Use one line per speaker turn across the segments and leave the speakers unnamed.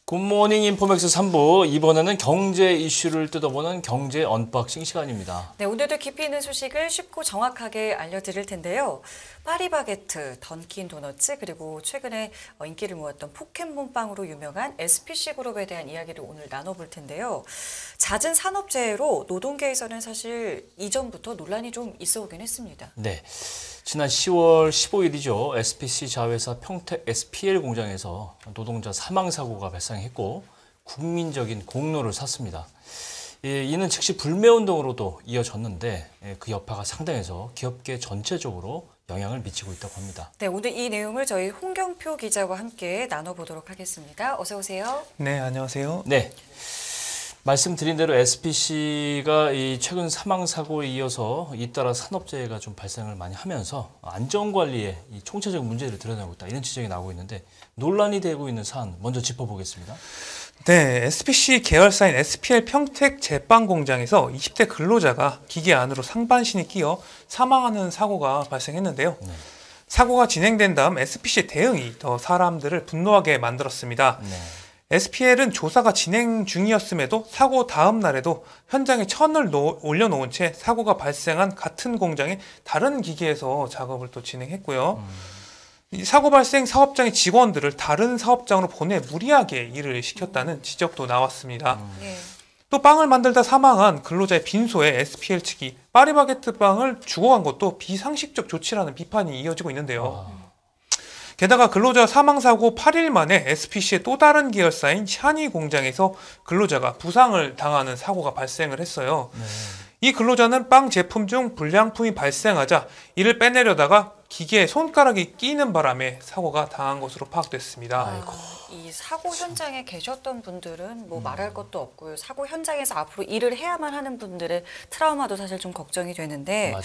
굿모닝 인포맥스 3부, 이번에는 경제 이슈를 뜯어보는 경제 언박싱 시간입니다.
네, 오늘도 깊이 있는 소식을 쉽고 정확하게 알려드릴 텐데요. 파리바게트, 던킨 도너츠, 그리고 최근에 인기를 모았던 포켓몬빵으로 유명한 SPC 그룹에 대한 이야기를 오늘 나눠볼 텐데요. 잦은 산업재해로 노동계에서는 사실 이전부터 논란이 좀 있어 오긴 했습니다.
네, 지난 10월 15일이죠. SPC 자회사 평택 SPL 공장에서 노동자 사망 사고가 발생했고 국민적인 공로를 샀습니다. 이는 즉시 불매운동으로도 이어졌는데 그 여파가 상당해서 기업계 전체적으로 영향을 미치고 있다고 합니다.
네, 오늘 이 내용을 저희 홍경표 기자와 함께 나눠보도록 하겠습니다. 어서 오세요.
네, 안녕하세요.
네, 말씀드린 대로 SPC가 이 최근 사망 사고에 이어서 잇따라 산업재해가 좀 발생을 많이 하면서 안전관리에 이 총체적 문제를 드러내고 있다, 이런 지적이 나오고 있는데 논란이 되고 있는 사안 먼저 짚어보겠습니다.
네, SPC 계열사인 SPL 평택 제빵 공장에서 20대 근로자가 기계 안으로 상반신이 끼어 사망하는 사고가 발생했는데요.
네.
사고가 진행된 다음 SPC의 대응이 더 사람들을 분노하게 만들었습니다.
네.
SPL은 조사가 진행 중이었음에도 사고 다음 날에도 현장에 천을 올려놓은 채 사고가 발생한 같은 공장의 다른 기계에서 작업을 또 진행했고요. 이 사고 발생 사업장의 직원들을 다른 사업장으로 보내 무리하게 일을 시켰다는 지적도 나왔습니다.
네.
또 빵을 만들다 사망한 근로자의 빈소에 SPL 측이 파리바게트 빵을 주고 간 것도 비상식적 조치라는 비판이 이어지고 있는데요. 게다가 근로자 사망 사고 8일 만에 SPC의 또 다른 계열사인 샤니 공장에서 근로자가 부상을 당하는 사고가 발생을 했어요.
네.
이 근로자는 빵 제품 중 불량품이 발생하자 이를 빼내려다가 기계에 손가락이 끼는 바람에 사고가 당한 것으로 파악됐습니다.
이 사고 현장에 계셨던 분들은 뭐 말할 것도 없고요. 사고 현장에서 앞으로 일을 해야만 하는 분들의 트라우마도 사실 좀 걱정이 되는데,
맞아요.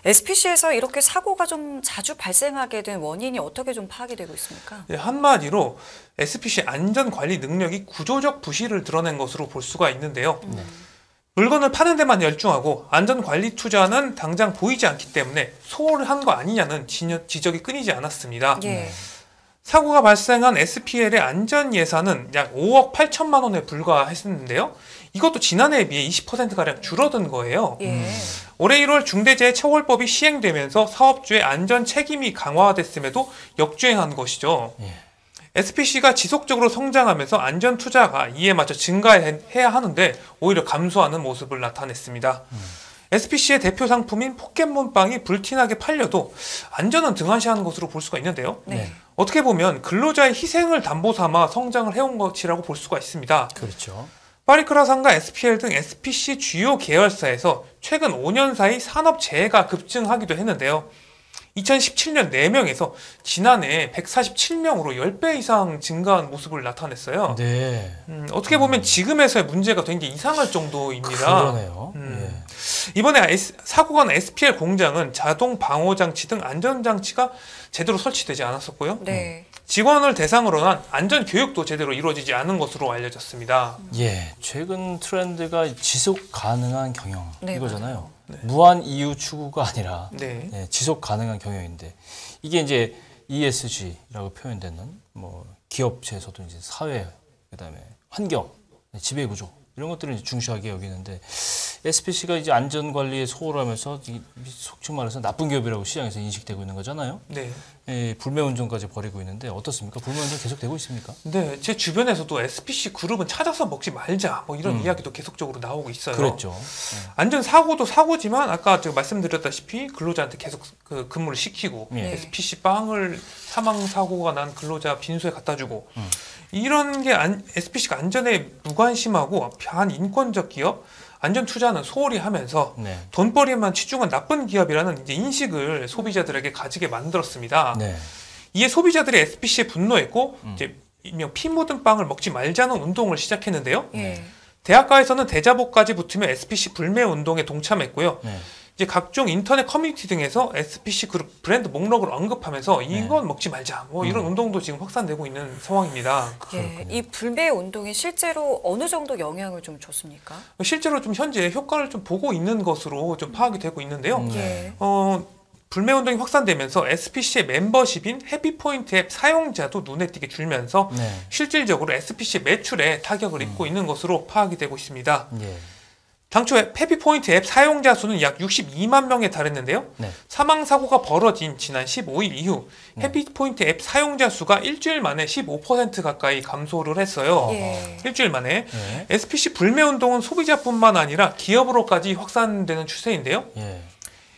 SPC에서 이렇게 사고가 좀 자주 발생하게 된 원인이 어떻게 좀 파악이 되고 있습니까?
네, 한마디로 SPC 안전관리 능력이 구조적 부실을 드러낸 것으로 볼 수가 있는데요. 물건을 파는 데만 열중하고 안전관리 투자는 당장 보이지 않기 때문에 소홀을 한 거 아니냐는 지적이 끊이지 않았습니다.
예.
사고가 발생한 SPL의 안전 예산은 약 5억 8천만 원에 불과했었는데요. 이것도 지난해에 비해 20%가량 줄어든 거예요.
예.
올해 1월 중대재해처벌법이 시행되면서 사업주의 안전 책임이 강화됐음에도 역주행한 것이죠.
예.
SPC가 지속적으로 성장하면서 안전 투자가 이에 맞춰 증가해야 하는데 오히려 감소하는 모습을 나타냈습니다. SPC의 대표 상품인 포켓몬빵이 불티나게 팔려도 안전은 등한시하는 것으로 볼 수가 있는데요.
네.
어떻게 보면 근로자의 희생을 담보 삼아 성장을 해온 것이라고 볼 수가 있습니다.
그렇죠.
파리크라상과 SPL 등 SPC 주요 계열사에서 최근 5년 사이 산업재해가 급증하기도 했는데요. 2017년 4명에서 지난해 147명으로 10배 이상 증가한 모습을 나타냈어요.
네.
어떻게 보면 지금에서의 문제가 굉장히 이상할 정도입니다.
그러네요.
이번에 사고가 난 SPL 공장은 자동 방호장치 등 안전장치가 제대로 설치되지 않았었고요.
네.
직원을 대상으로 한 안전교육도 제대로 이루어지지 않은 것으로 알려졌습니다.
예, 최근 트렌드가 지속 가능한 경영,
네,
이거잖아요.
네.
무한 이유 추구가 아니라
네.
지속 가능한 경영인데, 이게 이제 ESG라고 표현되는 뭐 기업체에서도 이제 사회, 그다음에 환경, 지배 구조 이런 것들을 이제 중시하게 여기는데, SPC가 이제 안전 관리에 소홀하면서 속칭 말해서 나쁜 기업이라고 시장에서 인식되고 있는 거잖아요.
네.
불매운동까지 벌이고 있는데 어떻습니까? 불매운동 계속되고 있습니까?
네, 제 주변에서도 SPC 그룹은 찾아서 먹지 말자 뭐 이런 이야기도 계속적으로 나오고 있어요.
그랬죠.
안전 사고도 사고지만 아까 제가 말씀드렸다시피 근로자한테 계속 그 근무를 시키고
예.
SPC 빵을 사망 사고가 난 근로자 빈소에 갖다 주고 이런 게 SPC가 안전에 무관심하고 반인권적 기업, 안전 투자는 소홀히 하면서
네.
돈벌이에만 치중한 나쁜 기업이라는 이제 인식을 소비자들에게 가지게 만들었습니다.
네.
이에 소비자들이 SPC에 분노했고 이제 일명 피 묻은 빵을 먹지 말자는 운동을 시작했는데요.
예.
대학가에서는 대자보까지 붙으며 SPC 불매 운동에 동참했고요.
네.
이제 각종 인터넷 커뮤니티 등에서 SPC 그룹 브랜드 목록을 언급하면서 이건 먹지 말자 뭐 이런 운동도 지금 확산되고 있는 상황입니다.
예. 이 불매 운동이 실제로 어느 정도 영향을 좀 줬습니까?
실제로 좀 현재 효과를 좀 보고 있는 것으로 좀 파악이 되고 있는데요.
예.
불매운동이 확산되면서 SPC의 멤버십인 해피포인트 앱 사용자도 눈에 띄게 줄면서
네.
실질적으로 SPC 매출에 타격을 입고 있는 것으로 파악이 되고 있습니다.
예.
당초 해피포인트 앱 사용자 수는 약 62만 명에 달했는데요.
네.
사망사고가 벌어진 지난 15일 이후
네.
해피포인트 앱 사용자 수가 일주일 만에 15% 가까이 감소를 했어요.
예.
일주일 만에.
예.
SPC 불매운동은 소비자뿐만 아니라 기업으로까지 확산되는 추세인데요.
예.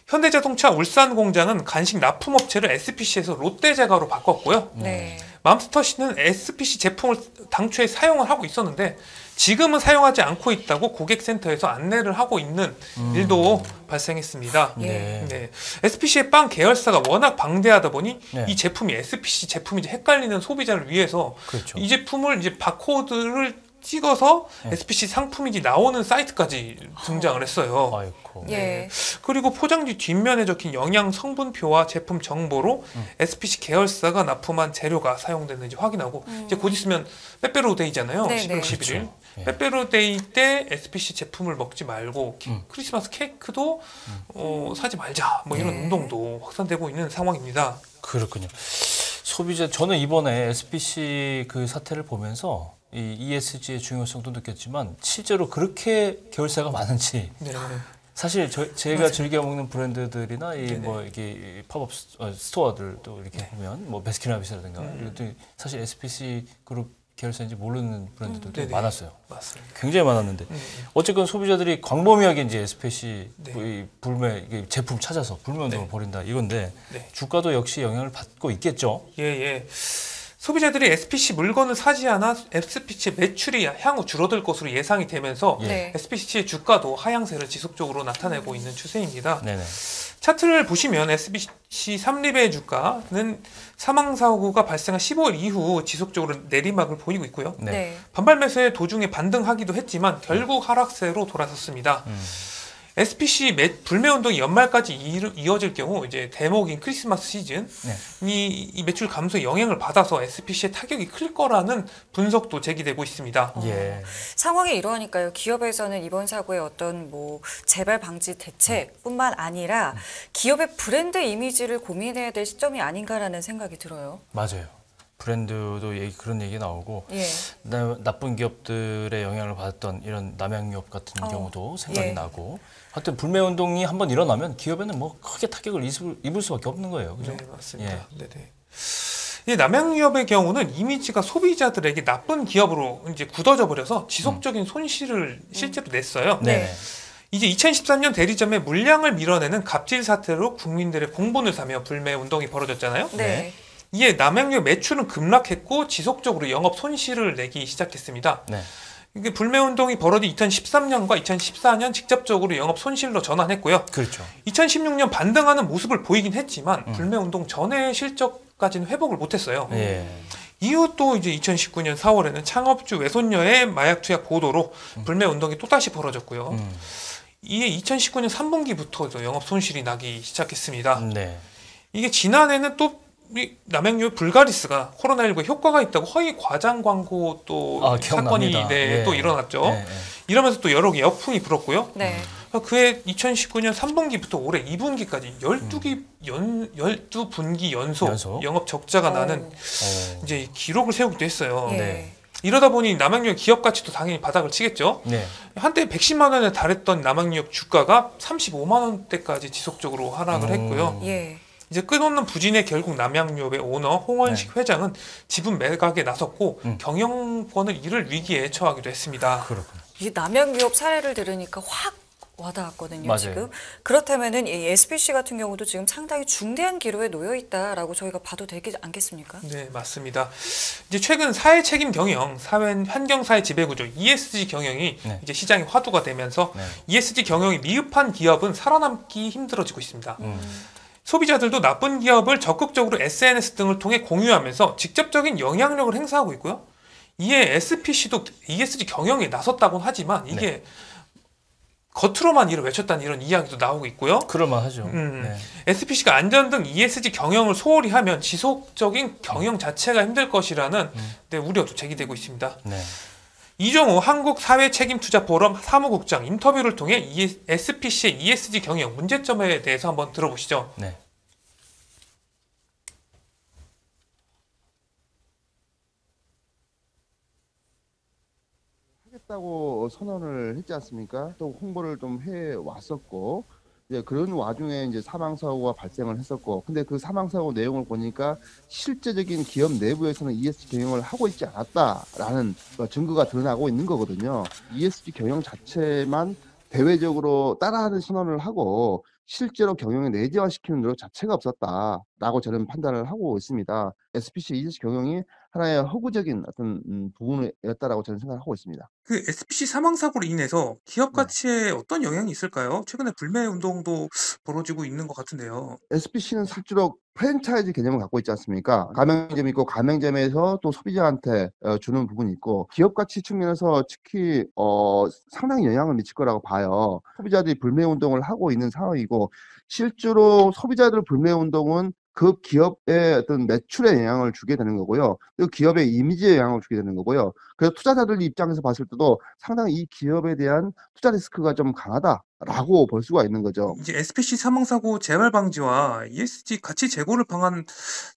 현대자동차 울산 공장은 간식 납품업체를 SPC에서 롯데제과로 바꿨고요.
네.
맘스터시는 SPC 제품을 당초에 사용을 하고 있었는데 지금은 사용하지 않고 있다고 고객센터에서 안내를 하고 있는 일도 발생했습니다.
네.
네. SPC의 빵 계열사가 워낙 방대하다 보니
네.
이 제품이 SPC 제품인지 헷갈리는 소비자를 위해서
그렇죠.
이 제품을 이제 바코드를 찍어서
네.
SPC 상품인지 나오는 사이트까지 등장을 했어요.
아이고.
예.
그리고 포장지 뒷면에 적힌 영양 성분표와 제품 정보로 SPC 계열사가 납품한 재료가 사용됐는지 확인하고 이제 곧 있으면 빼빼로데이잖아요.
네,
11월
네.
11일.
그렇죠. 예.
빼빼로데이 때 SPC 제품을 먹지 말고 크리스마스 케이크도 사지 말자 뭐 이런
네.
운동도 확산되고 있는 상황입니다.
그렇군요. 소비자 저는 이번에 SPC 그 사태를 보면서 이 ESG의 중요성도 느꼈지만 실제로 그렇게 계열사가 많은지
네.
사실 제가 즐겨 먹는 브랜드들이나 이
네네.
뭐 이게 팝업 스토어들도 이렇게 보면 뭐 베스킨라빈스라든가 이것도 사실 SPC 그룹 계열사인지 모르는 브랜드들도
네네.
많았어요.
맞습니다.
굉장히 많았는데 어쨌건 소비자들이 광범위하게 이제 SPC
네.
이 불매 이게 제품 찾아서 불매운동을
네.
벌인다 이건데
네.
주가도 역시 영향을 받고 있겠죠.
예. 소비자들이 SPC 물건을 사지 않아 SPC 매출이 향후 줄어들 것으로 예상이 되면서
예.
네.
SPC의 주가도 하향세를 지속적으로 나타내고 있는 추세입니다.
네네.
차트를 보시면 SPC 3립의 주가는 사망사고가 발생한 15일 이후 지속적으로 내리막을 보이고 있고요.
네.
네.
반발 매수에 도중에 반등하기도 했지만 결국 하락세로 돌아섰습니다. SPC 불매운동이 연말까지 이어질 경우 이제 대목인 크리스마스 시즌
네.
이 매출 감소에 영향을 받아서 SPC의 타격이 클 거라는 분석도 제기되고 있습니다.
예.
상황이 이러하니까요. 기업에서는 이번 사고의 어떤 뭐 재발 방지 대책뿐만 아니라 기업의 브랜드 이미지를 고민해야 될 시점이 아닌가라는 생각이 들어요.
맞아요. 브랜드도 그런 얘기 나오고
예.
나쁜 기업들의 영향을 받았던 이런 남양유업 같은 경우도 생각이
예.
나고 하여튼 불매운동이 한번 일어나면 기업에는 뭐 크게 타격을 입을 수밖에 없는 거예요. 그죠?
네, 맞습니다.
예.
네네. 이 남양유업의 경우는 이미지가 소비자들에게 나쁜 기업으로 이제 굳어져 버려서 지속적인 손실을 실제로 냈어요.
네.
이제 2013년 대리점의 물량을 밀어내는 갑질 사태로 국민들의 공분을 사며 불매 운동이 벌어졌잖아요.
네.
이에 남양유업 매출은 급락했고 지속적으로 영업 손실을 내기 시작했습니다.
네.
이게 불매 운동이 벌어진 2013년과 2014년 직접적으로 영업 손실로 전환했고요.
그렇죠.
2016년 반등하는 모습을 보이긴 했지만 불매 운동 전의 실적까지는 회복을 못했어요.
예.
이후 또 이제 2019년 4월에는 창업주 외손녀의 마약 투약 보도로 불매 운동이 또다시 벌어졌고요. 이에 2019년 3분기부터 영업 손실이 나기 시작했습니다.
네.
이게 지난해는 또 남양유업 불가리스가 코로나19에 효과가 있다고 허위 과장 광고 또 사건이
기억납니다. 예.
또 일어났죠.
예.
이러면서 또 여러 개 역풍이 불었고요.
네.
그해 2019년 3분기부터 올해 2분기까지 12분기 연속 영업 적자가 나는 이제 기록을 세우기도 했어요.
예.
네.
이러다 보니 남양유업 기업 가치도 당연히 바닥을 치겠죠.
네.
한때 110만 원에 달했던 남양유업 주가가 35만 원대까지 지속적으로 하락을 했고요.
예.
이제 끝없는 부진에 결국 남양유업의 오너 홍원식 회장은 지분 매각에 나섰고 경영권을 잃을 위기에 처하기도 했습니다.
그렇군요.
이 남양유업 사례를 들으니까 확 와닿았거든요.
맞아요.
지금 그렇다면은 이 SPC 같은 경우도 지금 상당히 중대한 기로에 놓여 있다라고 저희가 봐도 되지 않겠습니까?
네, 맞습니다. 이제 최근 사회 책임 경영, 환경 사회 지배 구조 (ESG) 경영이 이제 시장에 화두가 되면서 ESG 경영이 미흡한 기업은 살아남기 힘들어지고 있습니다. 소비자들도 나쁜 기업을 적극적으로 SNS 등을 통해 공유하면서 직접적인 영향력을 행사하고 있고요. 이에 SPC도 ESG 경영에 나섰다고는 하지만 이게 겉으로만 이를 외쳤다는 이런 이야기도 나오고 있고요.
그럴만하죠. 네.
SPC가 안전 등 ESG 경영을 소홀히 하면 지속적인 경영 자체가 힘들 것이라는 우려도 제기되고 있습니다.
네.
이종우 한국사회책임투자포럼 사무국장 인터뷰를 통해 SPC의 ESG 경영 문제점에 대해서 한번 들어보시죠.
네.
하겠다고 선언을 했지 않습니까? 또 홍보를 좀 해 왔었고, 이제 그런 와중에 이제 사망 사고가 발생을 했었고, 근데 그 사망 사고 내용을 보니까 실제적인 기업 내부에서는 ESG 경영을 하고 있지 않았다라는 증거가 드러나고 있는 거거든요. ESG 경영 자체만 대외적으로 따라하는 선언을 하고 실제로 경영에 내재화시키는 노력 자체가 없었다라고 저는 판단을 하고 있습니다. SPC ESG 경영이 하나의 허구적인 어떤 부분이었다라고 저는 생각하고 있습니다.
그 SPC 사망 사고로 인해서 기업
네.
가치에 어떤 영향이 있을까요? 최근에 불매 운동도 벌어지고 있는 것 같은데요.
SPC는 실제로 프랜차이즈 개념을 갖고 있지 않습니까? 가맹점이 있고 가맹점에서 또 소비자한테 주는 부분이 있고 기업 가치 측면에서 특히 상당히 영향을 미칠 거라고 봐요. 소비자들이 불매 운동을 하고 있는 상황이고 실제로 소비자들 불매 운동은 그 기업의 어떤 매출에 영향을 주게 되는 거고요. 그 기업의 이미지에 영향을 주게 되는 거고요. 그래서 투자자들 입장에서 봤을 때도 상당히 이 기업에 대한 투자 리스크가 좀 강하다라고 볼 수가 있는 거죠.
이제 SPC 사망 사고 재발 방지와 ESG 가치 제고를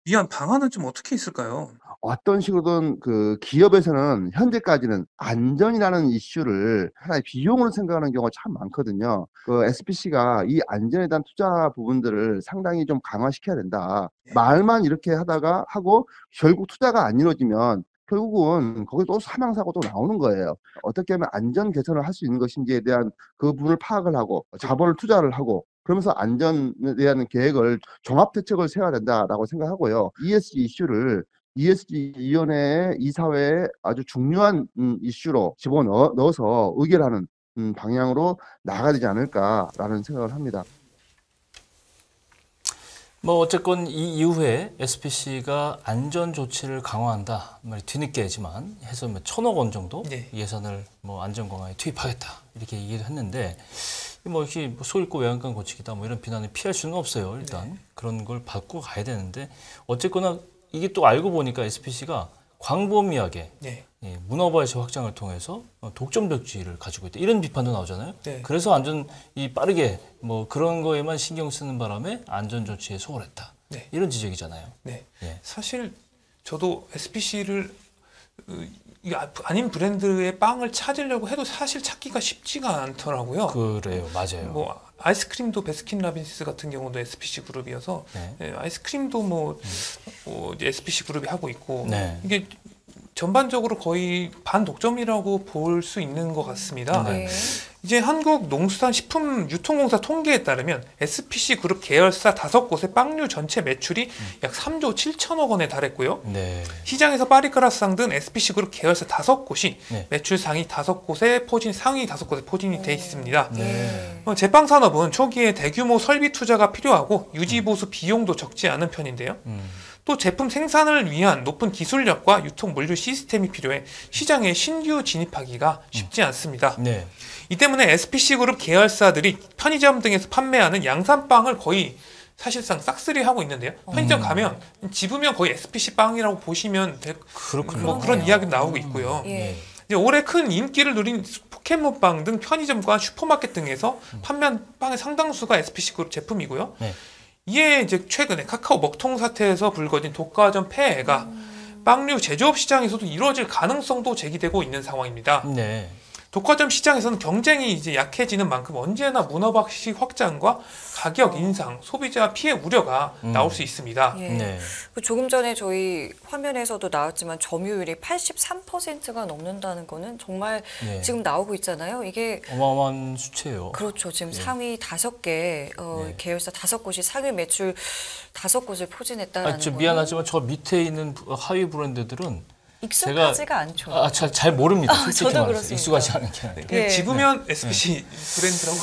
위한 방안은 좀 어떻게 있을까요?
어떤 식으로든 그 기업에서는 현재까지는 안전이라는 이슈를 하나의 비용으로 생각하는 경우가 참 많거든요. 그 SPC가 이 안전에 대한 투자 부분들을 상당히 좀 강화시켜야 된다. 말만 이렇게 하다가 하고 결국 투자가 안 이루어지면 결국은 거기 또 사망 사고도 나오는 거예요. 어떻게 하면 안전 개선을 할 수 있는 것인지에 대한 그 부분을 파악을 하고 자본을 투자를 하고 그러면서 안전에 대한 계획을 종합 대책을 세워야 된다라고 생각하고요. ESG 이슈를 ESG위원회의 이사회에 아주 중요한 이슈로 집어넣어서 의결하는 방향으로 나가야 되지 않을까라는 생각을 합니다.
뭐 어쨌건 이 이후에 SPC가 안전 조치를 강화한다. 뒤늦게지만 해서 1,000억 원 정도
네.
예산을 뭐 안전 강화에 투입하겠다 이렇게 얘기를 했는데 뭐 이렇게 소잃고 외양간 고치기다 뭐 이런 비난을 피할 수는 없어요. 일단
네.
그런 걸 받고 가야 되는데 어쨌거나 이게 또 알고 보니까 SPC가 광범위하게
네.
문어발식 확장을 통해서 독점적지를 가지고 있다. 이런 비판도 나오잖아요.
네.
그래서 빠르게 뭐 그런 거에만 신경 쓰는 바람에 안전 조치에 소홀했다.
네.
이런 지적이잖아요.
네.
예.
사실 저도 SPC를 아닌 브랜드의 빵을 찾으려고 해도 사실 찾기가 쉽지가 않더라고요.
그래요, 맞아요.
뭐 아이스크림도 베스킨라빈스 같은 경우도 SPC 그룹이어서
네.
아이스크림도 뭐 이제 SPC 그룹이 하고 있고
네.
이게 전반적으로 거의 반독점이라고 볼 수 있는 것 같습니다.
네.
이제 한국농수산식품유통공사 통계에 따르면 SPC 그룹 계열사 5곳의 빵류 전체 매출이 약 3조 7천억 원에 달했고요.
네.
시장에서 파리크라상 등 SPC 그룹 계열사 5곳이
네.
매출 상위 5곳에 상위 5곳에 포진이 돼 있습니다.
네.
제빵 산업은 초기에 대규모 설비 투자가 필요하고 유지 보수 비용도 적지 않은 편인데요. 또 제품 생산을 위한 높은 기술력과 유통 물류 시스템이 필요해 시장에 신규 진입하기가 쉽지 않습니다.
네.
이 때문에 SPC 그룹 계열사들이 편의점 등에서 판매하는 양산빵을 거의 사실상 싹쓸이 하고 있는데요. 편의점 가면 집으면 거의 SPC 빵이라고 보시면 될
그렇군요.
뭐 그런 이야기도 나오고 있고요.
예.
이제 올해 큰 인기를 누린 포켓몬빵 등 편의점과 슈퍼마켓 등에서 판매한 빵의 상당수가 SPC 그룹 제품이고요.
네.
이에 이제 최근에 카카오 먹통 사태에서 불거진 독과점 폐해가 빵류 제조업 시장에서도 이루어질 가능성도 제기되고 있는 상황입니다.
네.
독과점 시장에서는 경쟁이 이제 약해지는 만큼 언제나 문어발식 확장과 가격 인상, 소비자 피해 우려가 나올 수 있습니다.
예.
네.
조금 전에 저희 화면에서도 나왔지만 점유율이 83%가 넘는다는 거는 정말
네.
지금 나오고 있잖아요. 이게
어마어마한 수치예요.
그렇죠. 지금
예.
상위 5개
네.
계열사 5곳이 상위 매출 5곳을 포진했다라는
저
거는
미안하지만 저 밑에 있는 하위 브랜드들은
익숙하지가 않죠.
잘 모릅니다. 솔직히
저도
말해서
그렇습니다.
익숙하지 않은 게 아니라.
예.
집으면 SPC 브랜드라고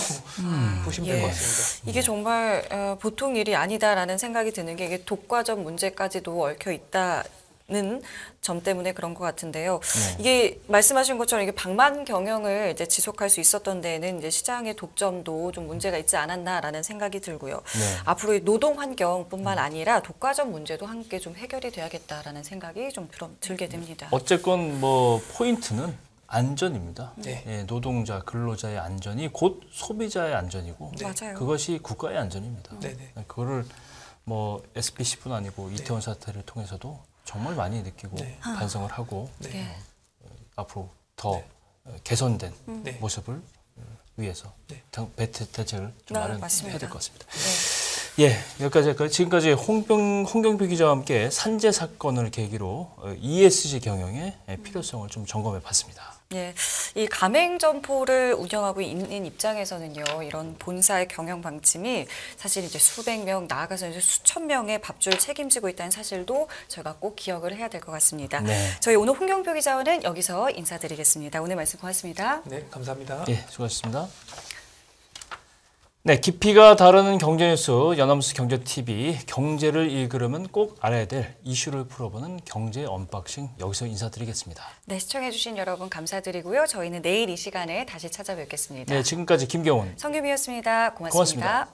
보시면 될 것
예.
같습니다.
이게 정말 보통 일이 아니다라는 생각이 드는 게 이게 독과점 문제까지도 얽혀 있다는 점 때문에 그런 것 같은데요.
네.
이게 말씀하신 것처럼 이게 방만 경영을 이제 지속할 수 있었던 데에는 이제 시장의 독점도 좀 문제가 있지 않았나라는 생각이 들고요.
네.
앞으로 이 노동 환경뿐만 아니라 독과점 문제도 함께 좀 해결이 돼야겠다라는 생각이 좀 들게 됩니다.
어쨌건 뭐 포인트는 안전입니다.
네.
예, 노동자, 근로자의 안전이 곧 소비자의 안전이고
맞아요.
그것이 국가의 안전입니다.
네네.
그거를 뭐 SPC뿐 아니고 이태원 사태를 통해서도 정말 많이 느끼고
네.
반성을 하고
네.
예.
앞으로 더 개선된
네.
모습을 위해서
네.
대책을 좀
네,
마련해야
맞습니다.
될 것 같습니다.
네.
예, 여기까지 지금까지 홍경표 기자와 함께 산재 사건을 계기로 ESG 경영의 필요성을 좀 점검해 봤습니다.
예, 이 가맹점포를 운영하고 있는 입장에서는요, 이런 본사의 경영 방침이 사실 이제 수백 명, 나아가서 이제 수천 명의 밥줄 책임지고 있다는 사실도 저희가 꼭 기억을 해야 될 것 같습니다.
네.
저희 오늘 홍경표 기자와는 여기서 인사드리겠습니다. 오늘 말씀 고맙습니다.
네, 감사합니다.
예, 수고하셨습니다. 네, 깊이가 다르는 경제뉴스 연합뉴스 경제TV 경제를 읽으려면 꼭 알아야 될 이슈를 풀어보는 경제 언박싱 여기서 인사드리겠습니다.
네, 시청해주신 여러분 감사드리고요. 저희는 내일 이 시간에 다시 찾아뵙겠습니다.
네, 지금까지 김경훈
성규미였습니다.
고맙습니다.